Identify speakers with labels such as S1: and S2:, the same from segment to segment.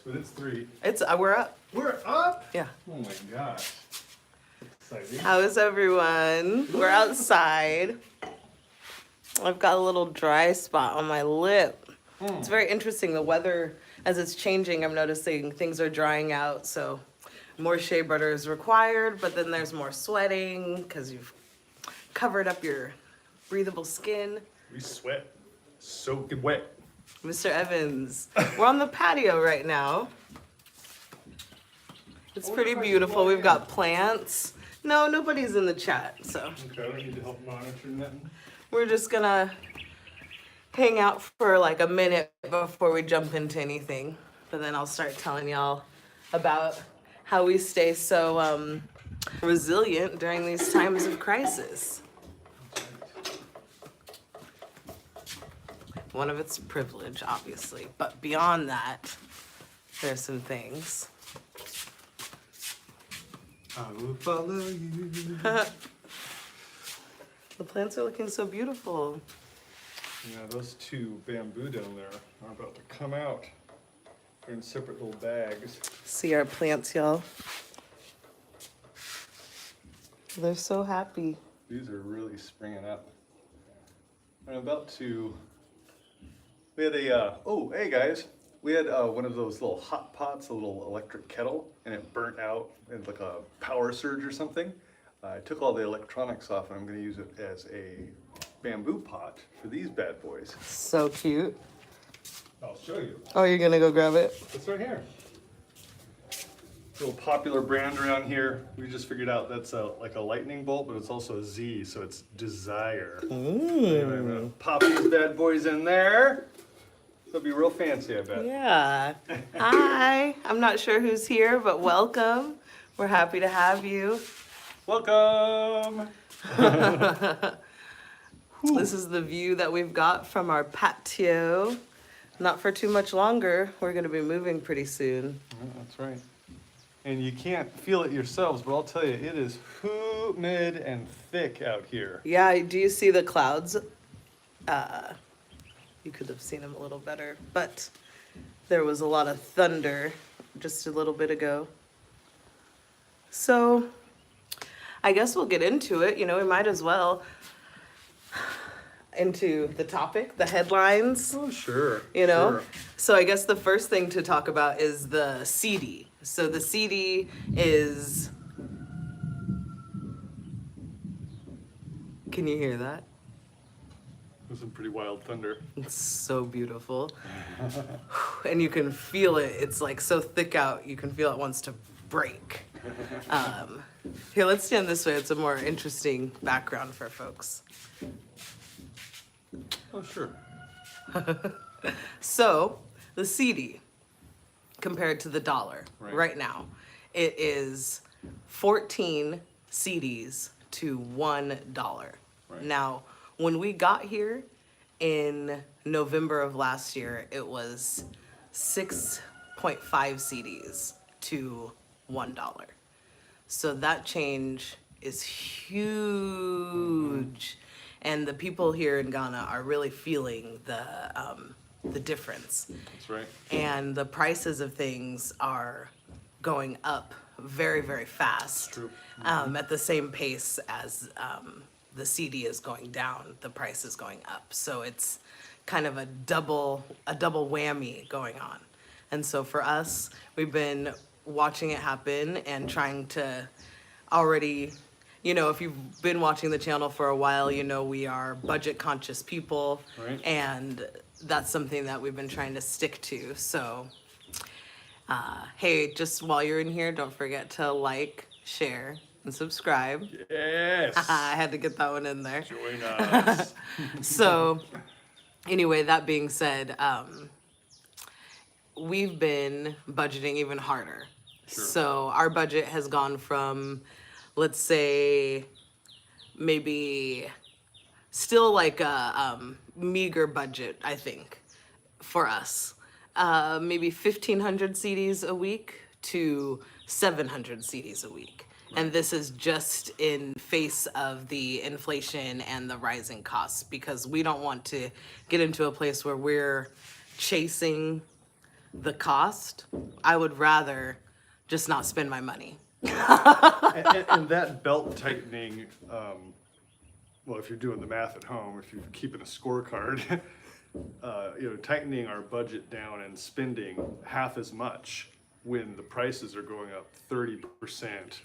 S1: but it's 3.
S2: It's we're up.
S1: We're up?
S2: Yeah.
S1: Oh my gosh. Exciting.
S2: How is everyone? We're outside. I've got a little dry spot on my lip. It's very interesting. The weather, as it's changing, I'm noticing things are drying out. So more shea butter is required, but then there's more sweating because you've covered up your breathable skin.
S1: We sweat. Soaking wet.
S2: Mr. Evans, we're on the patio right now. It's pretty beautiful. We've got plants. No, nobody's in the chat, so
S1: Okay, I need to help monitor nothing.
S2: we're just gonna hang out for like a minute before we jump into anything. But then I'll start telling y'all about how we stay so resilient during these times of crisis. One of it's privilege, obviously, but beyond that, there's some things.
S1: I will follow you.
S2: The plants are looking so beautiful.
S1: Yeah, those 2 bamboo down there are about to come out. They're in separate little bags.
S2: See our plants, y'all. They're so happy.
S1: These are really springing up. I'm about to. We had a. Oh, hey guys. We had one of those little hot pots, a little electric kettle, and it burnt out in like a power surge or something. I took all the electronics off, and I'm going to use it as a bamboo pot for these bad boys.
S2: So cute.
S1: I'll show you.
S2: Oh, you're gonna go grab it?
S1: It's right here. Little popular brand around here. We just figured out that's like a lightning bolt, but it's also a Z, so it's Desire. Anyway, I'm gonna pop these bad boys in there. It'll be real fancy, I bet.
S2: Yeah. Hi. I'm not sure who's here, but welcome. We're happy to have you.
S1: Welcome.
S2: This is the view that we've got from our patio. Not for too much longer. We're gonna be moving pretty soon.
S1: Yeah, that's right. And you can't feel it yourselves, but I'll tell you, it is humid and thick out here.
S2: Yeah, do you see the clouds? You could have seen them a little better, but there was a lot of thunder just a little bit ago. So I guess we'll get into it. You know, we might as well. Into the topic, the headlines.
S1: Oh, sure.
S2: You know?
S1: Sure.
S2: So I guess the first thing to talk about is the CD. So the CD is. Can you hear that?
S1: There's some pretty wild thunder.
S2: It's so beautiful. And you can feel it. It's like so thick out, you can feel it wants to break. Here, let's stand this way. It's a more interesting background for folks.
S1: Oh, sure.
S2: So, the CD compared to the dollar
S1: Right.
S2: now, it is 14 CDs to $1.
S1: Right.
S2: Now, when we got here in November of last year, it was 6.5 CDs to $1. So that change is huge. And the people here in Ghana are really feeling the difference.
S1: That's right.
S2: And the prices of things are going up very, very fast.
S1: True.
S2: At the same pace as the CD is going down, the price is going up. So it's kind of a double whammy going on. And so for us, we've been watching it happen and trying to already, you know, if you've been watching the channel for a while, you know we are budget conscious people.
S1: Right.
S2: And that's something that we've been trying to stick to. So, hey, just while you're in here, don't forget to like, share, and subscribe.
S1: Yes.
S2: I had to get that one in there.
S1: Join us.
S2: So, anyway, that being said, we've been budgeting even harder.
S1: Sure.
S2: So our budget has gone from, let's say, maybe still like a meager budget, I think, for us. Maybe 1,500 CDs a week to 700 CDs a week. And this is just in face of the inflation and the rising costs, because we don't want to get into a place where we're chasing the cost, I would rather just not spend my money.
S1: And that belt tightening, well, if you're doing the math at home, if you're keeping a scorecard, tightening our budget down and spending half as much when the prices are going up 30%,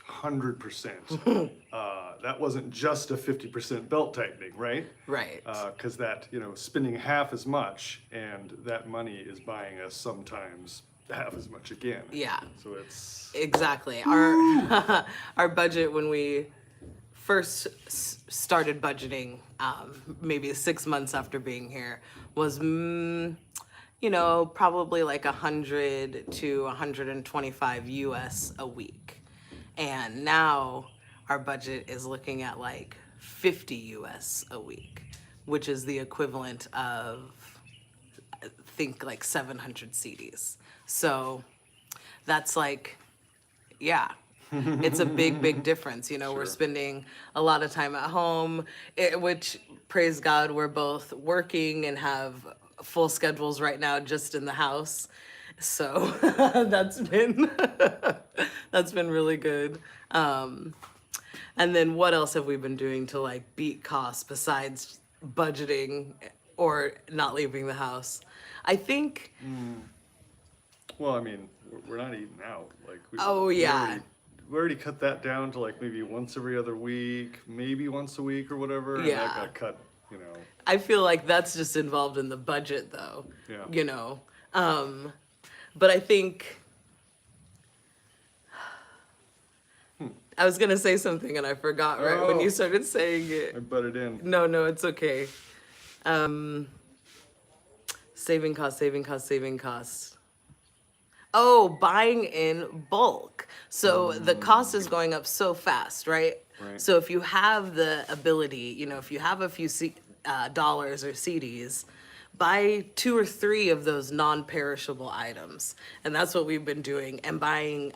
S1: 100%. That wasn't just a 50% belt tightening, right?
S2: Right.
S1: Because that, spending half as much and that money is buying us sometimes half as much again.
S2: Yeah.
S1: So it's,
S2: Exactly. Our our budget when we first started budgeting, maybe 6 months after being here, was probably like 100 to 125 US a week, and now our budget is looking at like 50 US a week, which is the equivalent of, I think, like 700 CDs. So that's like, yeah, it's a big difference. We're spending a lot of time at home, which, praise God, we're both working and have full schedules right now just in the house. So that's been that's been really good. And then what else have we been doing to like beat costs besides budgeting or not leaving the house? I think.
S1: well, I mean, we're not eating out. Like,
S2: Oh, yeah.
S1: We already cut that down to like maybe once every other week, maybe once a week or whatever. And
S2: Yeah.
S1: that got cut,
S2: I feel like that's just involved in the budget, though.
S1: Yeah.
S2: But I think I was gonna say something and I forgot right when
S1: Oh.
S2: you started saying
S1: I
S2: it.
S1: butted in.
S2: No, it's okay. Saving costs. Oh, buying in bulk. So the cost is going up so fast, right?
S1: Right.
S2: So if you have the ability, if you have a few dollars or CDs, buy 2 or 3 of those non-perishable items. And that's what we've been doing. And buying,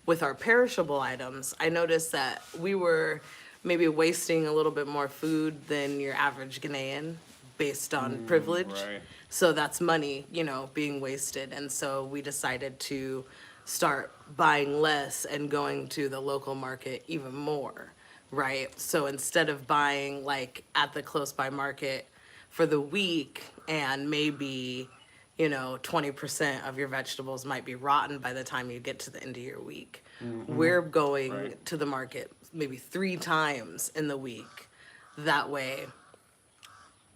S2: with our perishable items, I noticed that we were maybe wasting a little bit more food than your average Ghanaian based on privilege.
S1: right.
S2: So that's money, being wasted. And so we decided to start buying less and going to the local market even more, right? So instead of buying like at the close by market for the week and maybe, 20% of your vegetables might be rotten by the time you get to the end of your week. We're going
S1: Right.
S2: to the market maybe 3 times in the week. That way,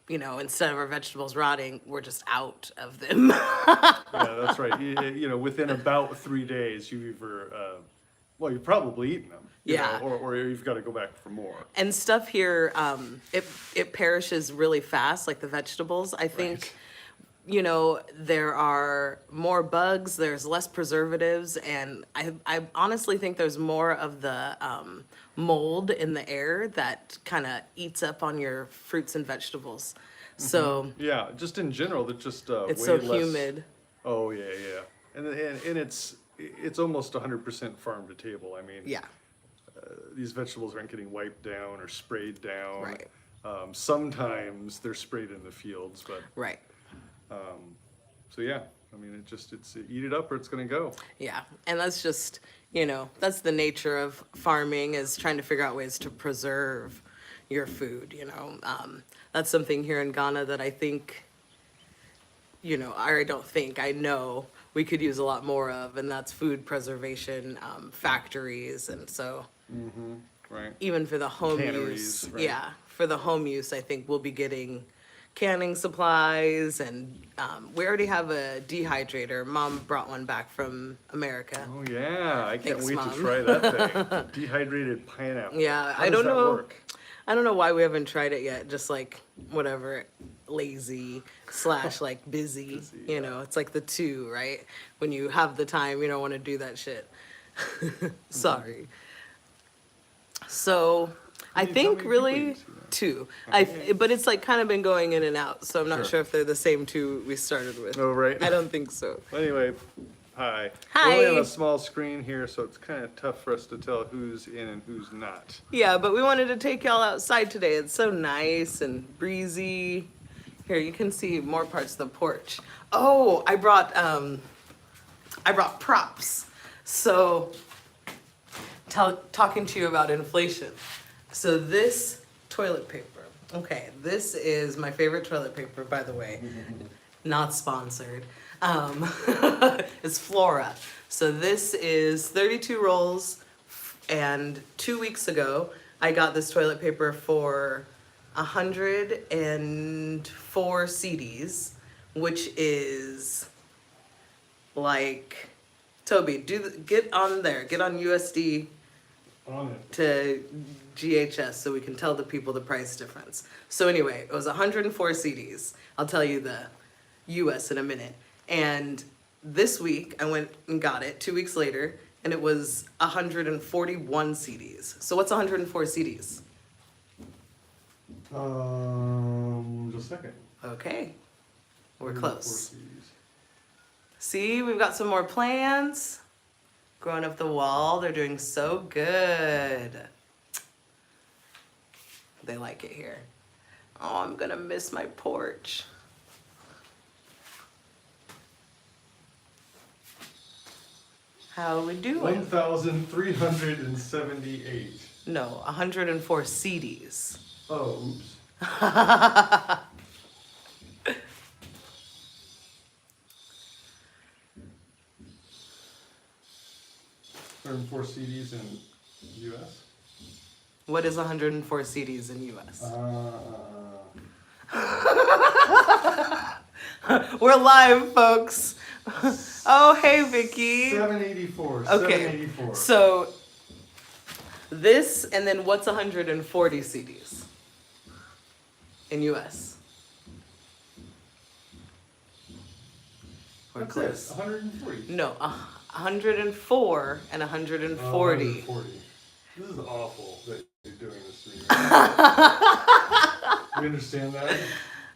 S2: instead of our vegetables rotting, we're just out of them.
S1: Yeah, that's right. Within about 3 days, you've either, you've probably eaten them.
S2: Yeah.
S1: Or you've got to go back for more.
S2: And stuff here, it perishes really fast, like the vegetables. I think, there are more bugs, there's less preservatives, and I honestly think there's more of the mold in the air that kind of eats up on your fruits and vegetables. So
S1: Yeah, just in general, they're just
S2: it's
S1: way
S2: so
S1: less.
S2: humid.
S1: Oh yeah, yeah, and it's almost 100% farm to table. I mean,
S2: Yeah,
S1: these vegetables aren't getting wiped down or sprayed down.
S2: Right.
S1: Sometimes they're sprayed in the fields, but
S2: right.
S1: so yeah, I mean, it's eat it up or it's gonna go.
S2: Yeah, and that's just, that's the nature of farming, is trying to figure out ways to preserve your food, That's something here in Ghana that I think, I know we could use a lot more of, and that's food preservation factories. And so
S1: Right.
S2: even for the home
S1: Canneries,
S2: use,
S1: right.
S2: yeah, for the home use, I think we'll be getting canning supplies, and we already have a dehydrator. Mom brought one back from America.
S1: Oh yeah, I can't
S2: Thanks,
S1: wait
S2: Mom.
S1: to try that thing. Dehydrated pineapple.
S2: Yeah,
S1: How
S2: I
S1: does
S2: don't
S1: that
S2: know.
S1: work?
S2: I don't know why we haven't tried it yet. Just like whatever, lazy / like busy. It's like the two, right? When you have the time, you don't want to do that shit. Sorry. So I
S1: Can you tell
S2: think
S1: me
S2: really
S1: please?
S2: 2. But it's like kind of been going in and out. So I'm not
S1: Sure.
S2: sure if they're the same 2 we started with.
S1: Oh right.
S2: I don't think so.
S1: Anyway, hi.
S2: Hi.
S1: We're only on a small screen here, so it's kind of tough for us to tell who's in and who's not.
S2: Yeah, but we wanted to take y'all outside today. It's so nice and breezy. Here, you can see more parts of the porch. Oh, I brought props. So, talking to you about inflation. So this toilet paper. Okay, this is my favorite toilet paper, by the way. Not sponsored. It's Flora. So this is 32 rolls, and 2 weeks ago, I got this toilet paper for 104 CDs, which is like, Toby, get on there, get on USD
S3: On it.
S2: to GHS so we can tell the people the price difference. So anyway, it was 104 CDs. I'll tell you the US in a minute. And this week I went and got it 2 weeks later, and it was 141 CDs. So what's 104 CDs?
S3: Just a second.
S2: Okay, we're
S3: 104
S2: close.
S3: CDs.
S2: See, we've got some more plants growing up the wall. They're doing so good. They like it here. Oh, I'm gonna miss my porch. How we doing?
S3: 1,378.
S2: No, 104 CDs.
S3: Oh, oops. 104 CDs in US.
S2: What is 104 CDs in US? We're live, folks. Oh, hey, Vicky.
S3: 784.
S2: Okay,
S3: 784.
S2: so this, and then what's 140 CDs in US? We're
S3: That's
S2: close.
S3: it. 140.
S2: No, 104 and 140.
S3: 140. This is awful that you're doing this to me. You understand that?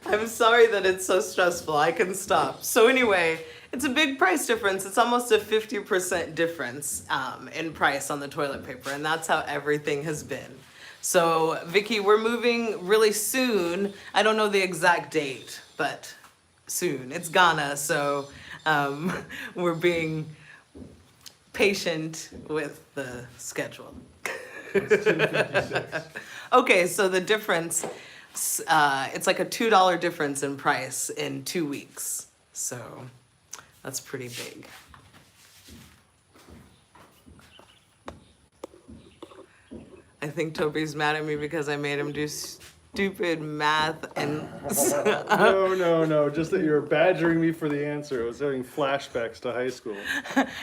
S2: I'm sorry that it's so stressful. I can stop. So anyway, it's a big price difference. It's almost a 50% difference in price on the toilet paper, and that's how everything has been. So Vicky, we're moving really soon. I don't know the exact date, but soon. It's Ghana, so we're being patient with the schedule.
S3: It's 256.
S2: Okay, so the difference, it's like a $2 difference in price in 2 weeks. So that's pretty big. I think Toby's mad at me because I made him do stupid math and
S3: No. Just that you were badgering me for the answer. I was having flashbacks to high school.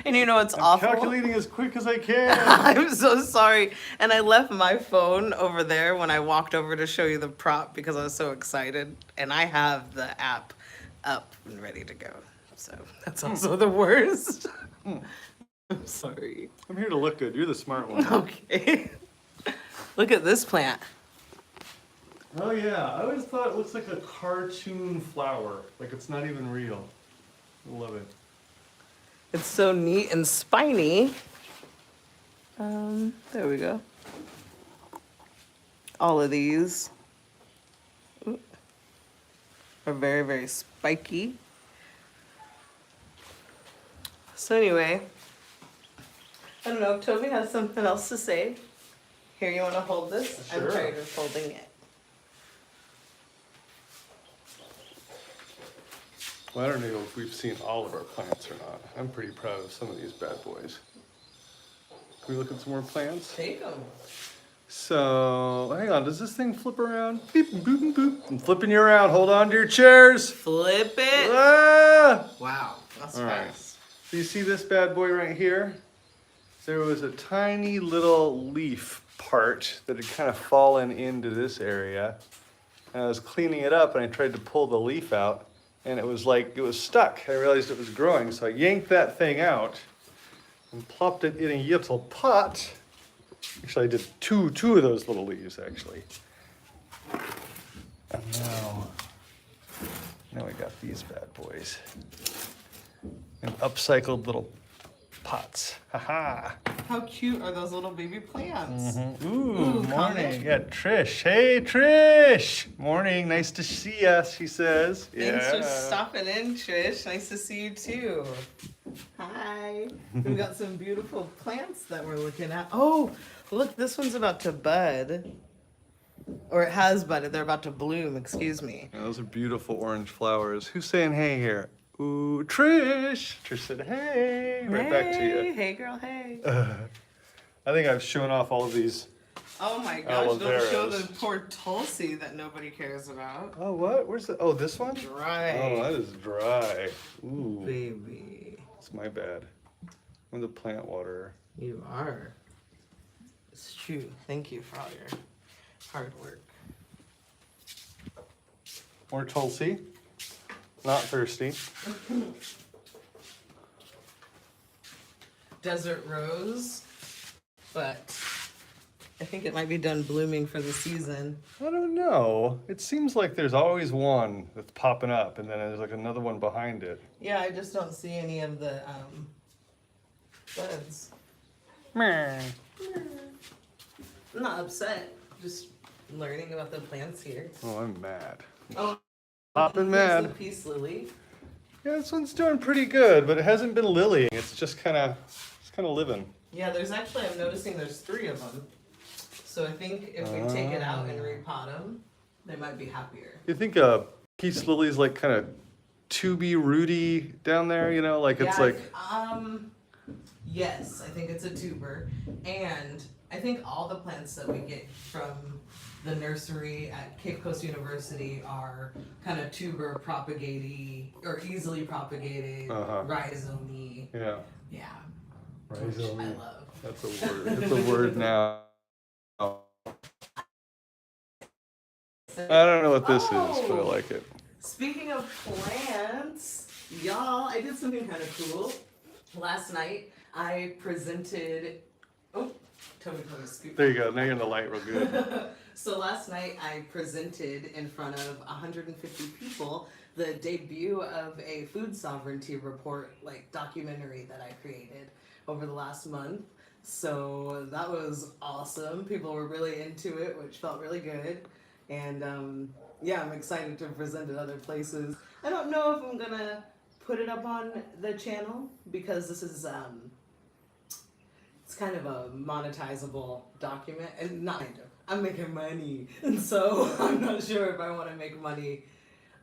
S2: and you know it's awful.
S3: Calculating as quick as I can.
S2: I'm so sorry. And I left my phone over there when I walked over to show you the prop because I was so excited. And I have the app up and ready to go. So that's also the worst. I'm sorry.
S3: I'm here to look good. You're the smart one.
S2: Okay. Look at this plant.
S3: Oh yeah, I always thought it looks like a cartoon flower. Like it's not even real. I love it.
S2: It's so neat and spiny. There we go. All of these are very, very spiky. So anyway, I don't know if Toby has something else to say. Here, you want to hold this?
S3: Sure.
S2: I'm tired of holding it.
S3: Well, I don't know if we've seen all of our plants or not. I'm pretty proud of some of these bad boys. Can we look at some more plants?
S2: Take them.
S3: So, hang on, does this thing flip around? Beep, boop, boop, boop. I'm flipping you around. Hold on to your chairs.
S2: Flip it.
S3: Ah!
S2: Wow, that's
S3: All right.
S2: fast.
S3: So you see this bad boy right here? There was a tiny little leaf part that had kind of fallen into this area. And I was cleaning it up and I tried to pull the leaf out and it was stuck. I realized it was growing, so I yanked that thing out and plopped it in a little pot. Actually, I did two of those little leaves, actually. And now we got these bad boys. An upcycled little pots. Haha.
S2: How cute are those little baby plants?
S3: Ooh, morning.
S2: Connie.
S3: Yeah, Trish. Hey, Trish. Morning. Nice to see us, she says.
S2: Thanks for stopping in, Trish. Nice to see you too. Hi. We've got some beautiful plants that we're looking at. Oh, look, this one's about to bud. Or it has budded. They're about to bloom, excuse me.
S3: Yeah, those are beautiful orange flowers. Who's saying hey here? Ooh, Trish. Trish said hey. Right back to you.
S2: Hey, girl, hey.
S3: I think I've shown off all of these.
S2: Oh my
S3: Aloe
S2: gosh, don't show
S3: veras.
S2: the poor Tulsi that nobody cares about.
S3: Oh, what? Where's the? Oh, this one?
S2: Dry.
S3: Oh, that is dry. Ooh,
S2: Baby.
S3: it's my bad. I'm the plant waterer.
S2: You are. It's true. Thank you for all your hard work.
S3: More Tulsi. Not thirsty.
S2: Desert rose, but I think it might be done blooming for the season.
S3: I don't know. It seems like there's always one that's popping up, and then there's like another one behind it.
S2: Yeah, I just don't see any of the buds.
S3: Meh.
S2: I'm not upset. Just learning about the plants here.
S3: Oh, I'm mad.
S2: Oh,
S3: Popping
S2: here's
S3: mad.
S2: the peace lily.
S3: Yeah, this one's doing pretty good, but it hasn't been lilying. It's just kind of living.
S2: Yeah, there's actually, I'm noticing there's 3 of them. So I think if we take it out and repot them, they might be happier.
S3: You think peace lily's like kind of tubey, rooty down there? You know, like it's
S2: Yeah,
S3: like.
S2: Yes, I think it's a tuber. And I think all the plants that we get from the nursery at Cape Coast University are kind of tuber propagatey or easily propagated, rhizome.
S3: Yeah.
S2: Yeah.
S3: Rhizome.
S2: Which I love.
S3: That's a word. It's a word now. I don't know what this is, but I like it.
S2: Speaking of plants, y'all, I did something kind of cool. Last night, I presented. Oh, Toby told me to scoop.
S3: There you go. Now you're in the light real good.
S2: So last night, I presented in front of 150 people the debut of a food sovereignty report, like documentary that I created over the last month. So that was awesome. People were really into it, which felt really good. And yeah, I'm excited to present it other places. I don't know if I'm gonna put it up on the channel because this is it's kind of a monetizable document, and not kind of. I'm making money, and so I'm not sure if I want to make money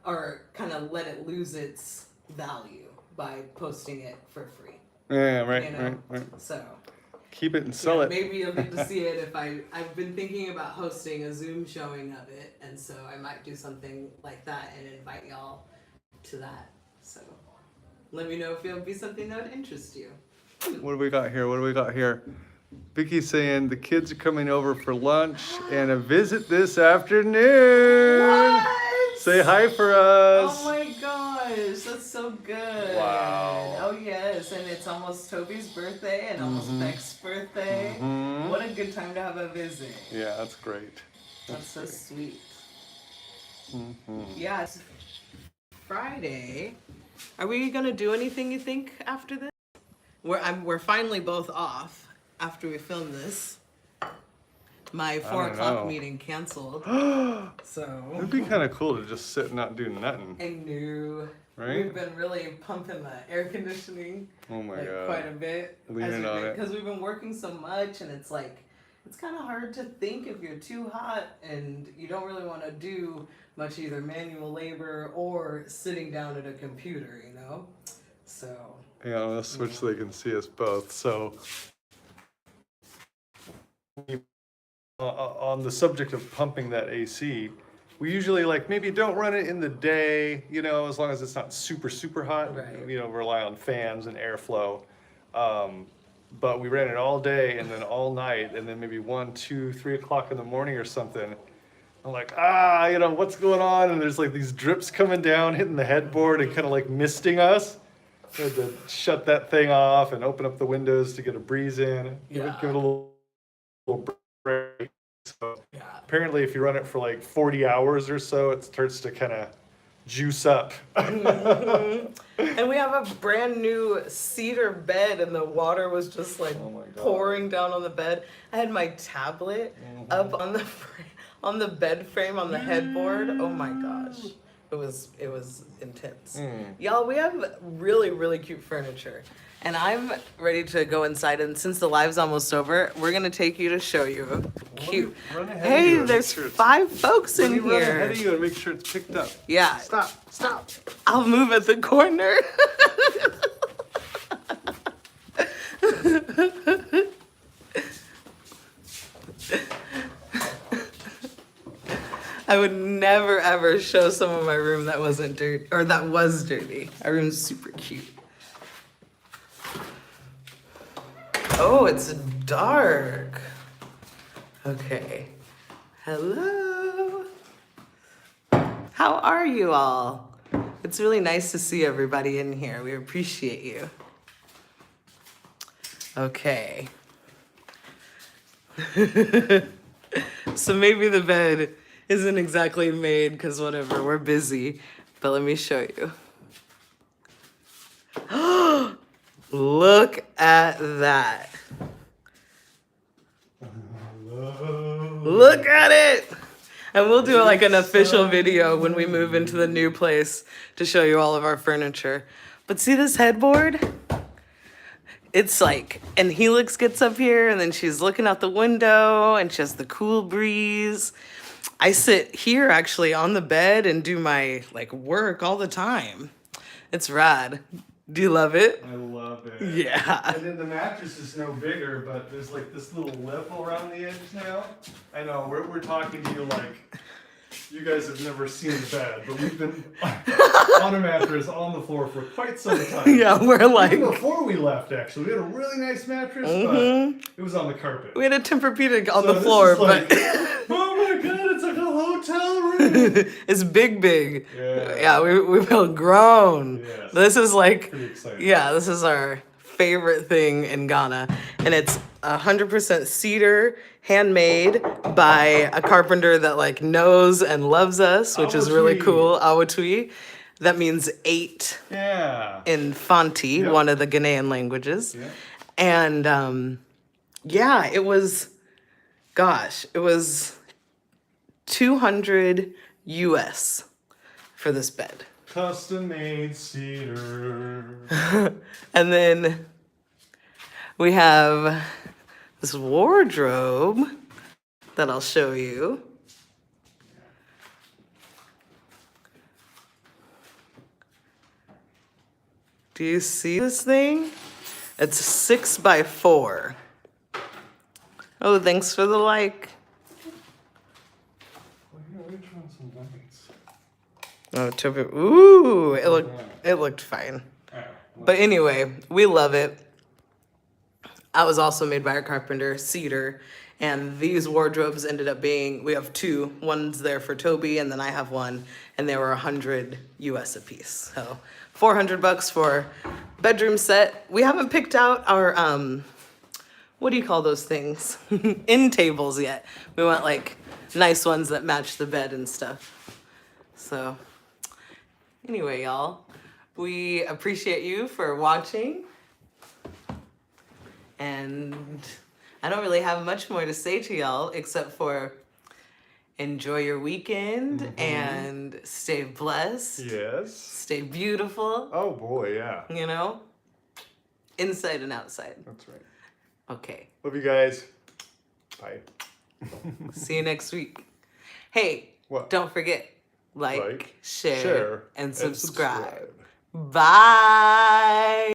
S2: or kind of let it lose its value by posting it for free.
S3: Yeah, right,
S2: You know?
S3: right.
S2: So
S3: Keep it and sell it.
S2: maybe you'll get to see it if I've been thinking about hosting a Zoom showing of it, and so I might do something like that and invite y'all to that. So let me know if it'll be something that would interest you.
S3: What do we got here? What do we got here? Vicky's saying the kids are coming over for lunch and a visit this afternoon.
S2: What?
S3: Say hi for us.
S2: Oh my gosh, that's so good.
S3: Wow.
S2: Oh yes, and it's almost Toby's birthday and almost Beck's birthday. What a good time to have a visit.
S3: Yeah, that's great.
S2: That's so sweet. Yeah, it's Friday. Are we gonna do anything you think after this? We're finally both off after we film this. My 4
S3: don't
S2: o'clock
S3: know.
S2: meeting canceled. So
S3: It'd be kind of cool to just sit and not do nothing.
S2: I knew.
S3: Right?
S2: We've been really pumping the air conditioning
S3: Oh my
S2: like
S3: God.
S2: quite a bit
S3: Leaning on it.
S2: because we've been working so much, and it's like it's kind of hard to think if you're too hot and you don't really want to do much either manual labor or sitting down at a computer, you know. So
S3: Yeah, let's switch so they can see us both. So, on the subject of pumping that AC, we usually like maybe don't run it in the day, you know, as long as it's not super, super hot.
S2: Right.
S3: You know, rely on fans and airflow. But we ran it all day and then all night, and then maybe 1, 2, 3 o'clock in the morning or something. I'm like, you know, what's going on? And there's like these drips coming down, hitting the headboard and kind of like misting us. So I had to shut that thing off and open up the windows to get a breeze in. Give it a little break. So
S2: yeah,
S3: apparently if you run it for like 40 hours or so, it starts to kind of juice up.
S2: And we have a brand new cedar bed, and the water was just like
S3: Oh my God.
S2: pouring down on the bed. I had my tablet up on on the bed frame on the headboard. Oh my gosh, it was intense. Y'all, we have really cute furniture, and I'm ready to go inside. And since the live's almost over, we're gonna take you to show you cute.
S3: Run ahead of you
S2: Hey,
S3: and
S2: there's
S3: make sure it's-
S2: 5 folks
S3: Let
S2: in
S3: me run ahead
S2: here.
S3: of you and make sure it's picked up.
S2: Yeah,
S3: Stop.
S2: I'll move at the corner. I would never ever show someone my room that wasn't dirty or that was dirty. Our room's super cute. Oh, it's dark. Okay. Hello. How are you all? It's really nice to see everybody in here. We appreciate you. Okay. So maybe the bed isn't exactly made because whatever, we're busy. But let me show you. Look at that. Look at it. And we'll do like an official video when we move into the new place to show you all of our furniture. But see this headboard? It's like, and Helix gets up here and then she's looking out the window and she has the cool breeze. I sit here actually on the bed and do my like work all the time. It's rad. Do you love it?
S3: I love it.
S2: Yeah.
S3: And then the mattress is no bigger, but there's like this little lip around the edge now. I know, we're talking to you like you guys have never seen the bed, but we've been on a mattress on the floor for quite some time.
S2: Yeah, we're like,
S3: Even before we left, actually. We had a really nice mattress, but it was on the carpet.
S2: we had a Tempur-Pedic on
S3: So
S2: the
S3: this
S2: floor,
S3: is like,
S2: but
S3: oh my god, it's like a hotel room.
S2: it's big.
S3: Yeah.
S2: Yeah, we feel grown.
S3: Yes.
S2: This is like,
S3: Pretty exciting.
S2: yeah, this is our favorite thing in Ghana. And it's 100% cedar, handmade by a carpenter that like knows and loves us, which is really
S3: Awatui.
S2: cool. Awatui. That means 8
S3: Yeah.
S2: in Fanti,
S3: Yep.
S2: one of the Ghanaian languages.
S3: Yeah.
S2: And yeah, it was 200 US for this bed.
S3: Custom made cedar.
S2: And then we have this wardrobe that I'll show you. Do you see this thing? It's 6x4. Oh, thanks for the like.
S3: Well, here, let me try on some lights.
S2: Oh, Toby. Ooh, it looked fine.
S3: Ah, well,
S2: But anyway, we love it. I was also made by a carpenter, cedar, and these wardrobes ended up being, we have 2. One's there for Toby, and then I have one, and they were 100 US a piece. So $400 for bedroom set. We haven't picked out our, what do you call those things? End tables yet. We want like nice ones that match the bed and stuff. So anyway, y'all, we appreciate you for watching. And I don't really have much more to say to y'all except for enjoy your weekend and stay blessed,
S3: Yes.
S2: stay beautiful,
S3: Oh boy, yeah.
S2: you know, inside and outside.
S3: That's right.
S2: Okay,
S3: Love you guys. Bye.
S2: see you next week. Hey,
S3: What?
S2: don't forget, like, share, and subscribe. Bye.